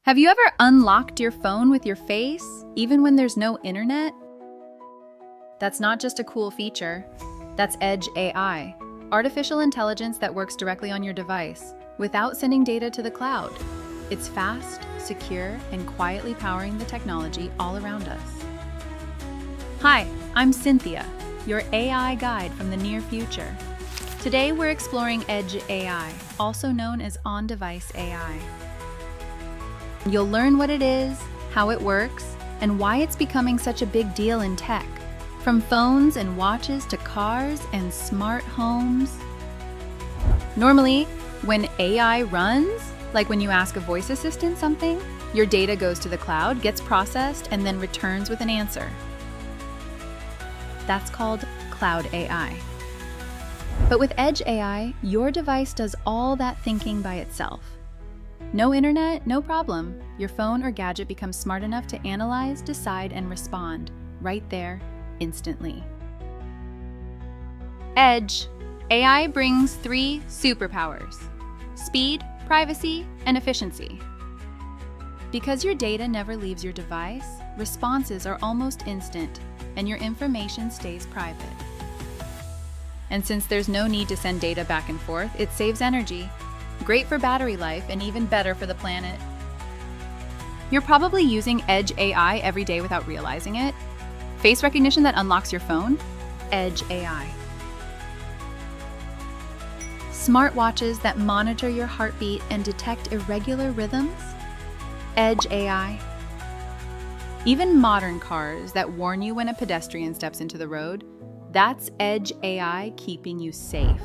Have you ever unlocked your phone with your face, even when there's no internet? That's not just a cool feature. That's Edge AI, artificial intelligence that works directly on your device, without sending data to the cloud. It's fast, secure, and quietly powering the technology all around us. Hi, I'm Cynthia, your AI guide from the near future. Today we're exploring Edge AI, also known as on-device AI. You'll learn what it is, how it works, and why it's becoming such a big deal in tech, from phones and watches to cars and smart homes. Normally, when AI runs, like when you ask a voice assistant something, your data goes to the cloud, gets processed, and then returns with an answer. That's called cloud AI. But with Edge AI, your device does all that thinking by itself. No internet, no problem. Your phone or gadget becomes smart enough to analyze, decide, and respond right there, instantly. Edge AI brings 3 superpowers: speed, privacy, and efficiency. Because your data never leaves your device, responses are almost instant, and your information stays private. And since there's no need to send data back and forth, it saves energy. Great for battery life and even better for the planet. You're probably using Edge AI every day without realizing it. Face recognition that unlocks your phone? Edge AI. Smartwatches that monitor your heartbeat and detect irregular rhythms? Edge AI. Even modern cars that warn you when a pedestrian steps into the road? That's Edge AI keeping you safe.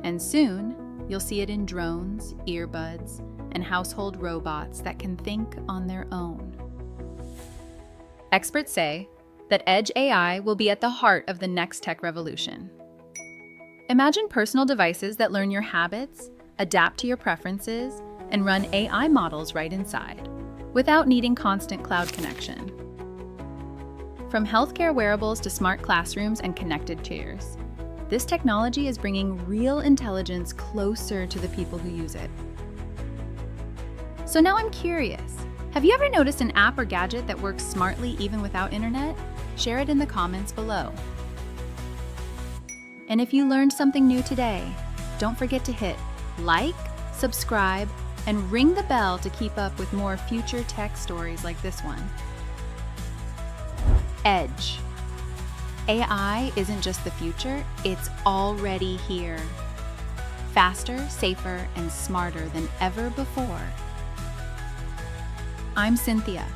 And soon, you'll see it in drones, earbuds, and household robots that can think on their own. Experts say that Edge AI will be at the heart of the next tech revolution. Imagine personal devices that learn your habits, adapt to your preferences, and run AI models right inside, without needing constant cloud connection. From healthcare wearables to smart classrooms and connected chairs, this technology is bringing real intelligence closer to the people who use it. So now I'm curious, have you ever noticed an app or gadget that works smartly even without internet? Share it in the comments below. And if you learned something new today, don't forget to hit like, subscribe, and ring the bell to keep up with more future tech stories like this one. Edge. AI isn't just the future, it's already here. Faster, safer, and smarter than ever before. I'm Cynthia,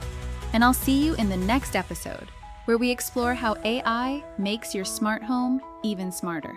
and I'll see you in the next episode, where we explore how AI makes your smart home even smarter.